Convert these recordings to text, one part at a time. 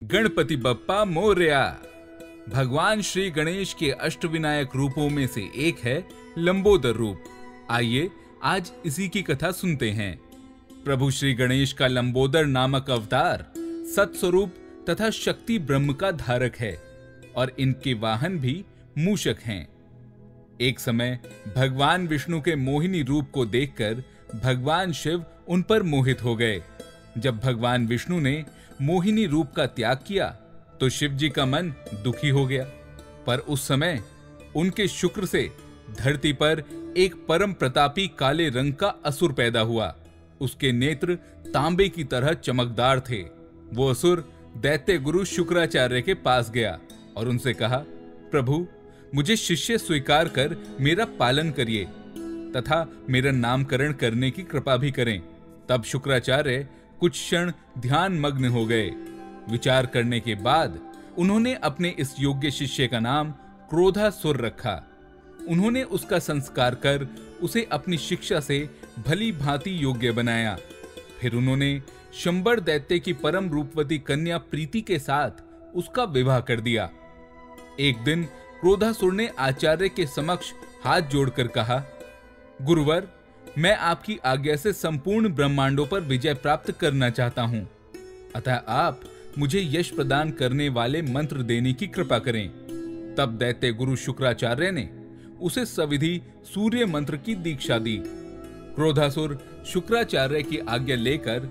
गणपति बप्पा मोरया। भगवान श्री गणेश के अष्टविनायक रूपों में से एक है लंबोदर रूप। आइए आज इसी की कथा सुनते हैं। प्रभु श्री गणेश का लंबोदर नामक अवतार सत्स्वरूप तथा शक्ति ब्रह्म का धारक है और इनके वाहन भी मूषक हैं। एक समय भगवान विष्णु के मोहिनी रूप को देखकर भगवान शिव उन पर मोहित हो गए। जब भगवान विष्णु ने मोहिनी रूप का त्याग किया तो शिव जी का मन दुखी हो गया। पर उस समय उनके शुक्र से धरती पर एक परम प्रतापी काले रंग का असुर पैदा हुआ। उसके नेत्र तांबे की तरह चमकदार थे। वो असुर दैत्य गुरु शुक्राचार्य के पास गया और उनसे कहा, प्रभु मुझे शिष्य स्वीकार कर मेरा पालन करिए तथा मेरा नामकरण करने की कृपा भी करें। तब शुक्राचार्य कुछ क्षण ध्यान मग्न हो गए। विचार करने के बाद उन्होंने अपने इस योग्य शिष्य का नाम क्रोधासुर रखा। उन्होंने उसका संस्कार कर उसे अपनी शिक्षा से भली भांति योग्य बनाया। फिर उन्होंने शंबर दैत्य की परम रूपवती कन्या प्रीति के साथ उसका विवाह कर दिया। एक दिन क्रोधासुर ने आचार्य के समक्ष हाथ जोड़कर कहा, गुरुवर, मैं आपकी आज्ञा से संपूर्ण ब्रह्मांडों पर विजय प्राप्त करना चाहता हूं, अतः आप मुझे यश प्रदान करने वाले मंत्र देने की कृपा करें। तब दैत्य गुरु शुक्राचार्य ने उसे सविधि सूर्य मंत्र की दीक्षा दी। क्रोधासुर शुक्राचार्य की आज्ञा लेकर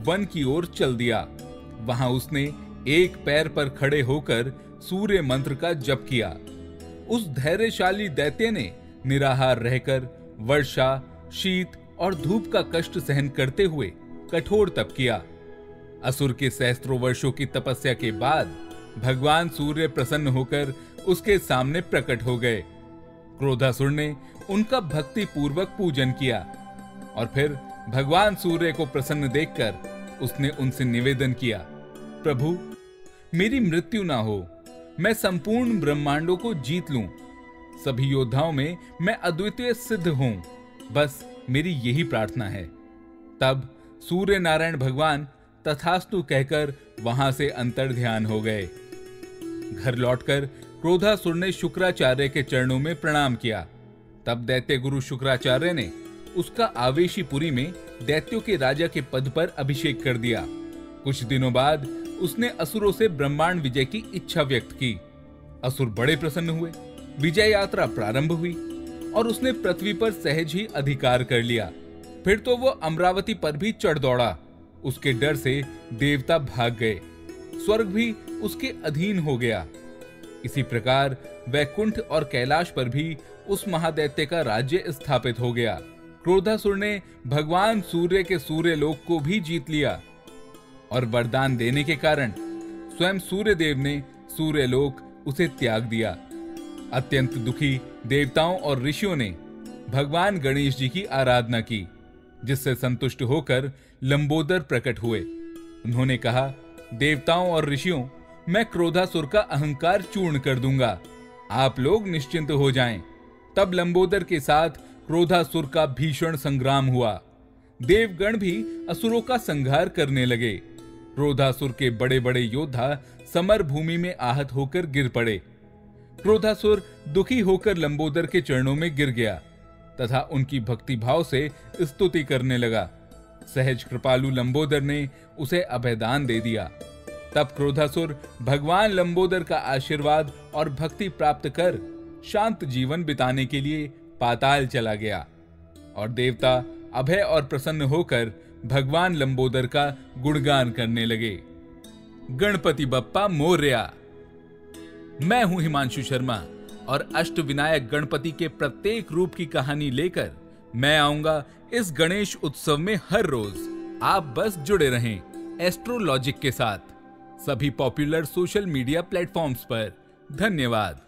वन की ओर चल दिया। वहां उसने एक पैर पर खड़े होकर सूर्य मंत्र का जप किया। उस धैर्यशाली दैत्य ने निराहार रहकर वर्षा, शीत और धूप का कष्ट सहन करते हुए कठोर तप किया। असुर के सहस्त्रों वर्षों की तपस्या के बाद भगवान सूर्य प्रसन्न होकर उसके सामने प्रकट हो गए। क्रोधासुर ने उनका भक्ति पूर्वक पूजन किया और फिर भगवान सूर्य को प्रसन्न देखकर उसने उनसे निवेदन किया, प्रभु मेरी मृत्यु ना हो, मैं संपूर्ण ब्रह्मांडों को जीत लूं, सभी योद्धाओं में मैं अद्वितीय सिद्ध हूं, बस मेरी यही प्रार्थना है। तब सूर्य नारायण भगवान तथास्तु कहकर वहां से अंतर्ध्यान हो गए। घर लौटकर क्रोधासुर ने शुक्राचार्य के चरणों में प्रणाम किया। तब दैत्य गुरु शुक्राचार्य ने उसका आवेशीपुरी में दैत्यों के राजा के पद पर अभिषेक कर दिया। कुछ दिनों बाद उसने असुरों से ब्रह्मांड विजय की इच्छा व्यक्त की। असुर बड़े प्रसन्न हुए। विजय यात्रा प्रारंभ हुई और उसने पृथ्वी पर सहज ही अधिकार कर लिया। फिर तो वो अमरावती पर भी चढ़ दौड़ा। उसके डर से देवता भाग गए। स्वर्ग भी उसके अधीन हो गया। इसी प्रकार वैकुंठ और कैलाश पर भी उस महादैत्य का राज्य स्थापित हो गया। क्रोधासुर ने भगवान सूर्य के सूर्य लोक को भी जीत लिया और वरदान देने के कारण स्वयं सूर्य देव ने सूर्य लोक उसे त्याग दिया। अत्यंत दुखी देवताओं और ऋषियों ने भगवान गणेश जी की आराधना की, जिससे संतुष्ट होकर लंबोदर प्रकट हुए। उन्होंने कहा, देवताओं और ऋषियों, मैं क्रोधासुर का अहंकार चूर्ण कर दूंगा, आप लोग निश्चिंत हो जाएं। तब लंबोदर के साथ क्रोधासुर का भीषण संग्राम हुआ। देवगण भी असुरों का संहार करने लगे। क्रोधासुर के बड़े बड़े योद्धा समर भूमि में आहत होकर गिर पड़े। क्रोधासुर दुखी होकर लंबोदर के चरणों में गिर गया तथा उनकी भक्ति भाव से स्तुति करने लगा। सहज कृपालु लंबोदर ने उसे अभयदान दे दिया। तब क्रोधासुर भगवान लंबोदर का आशीर्वाद और भक्ति प्राप्त कर शांत जीवन बिताने के लिए पाताल चला गया और देवता अभय और प्रसन्न होकर भगवान लंबोदर का गुणगान करने लगे। गणपति बप्पा मोरया। मैं हूं हिमांशु शर्मा और अष्टविनायक गणपति के प्रत्येक रूप की कहानी लेकर मैं आऊंगा इस गणेश उत्सव में हर रोज। आप बस जुड़े रहें एस्ट्रोलॉजिक के साथ सभी पॉपुलर सोशल मीडिया प्लेटफॉर्म्स पर। धन्यवाद।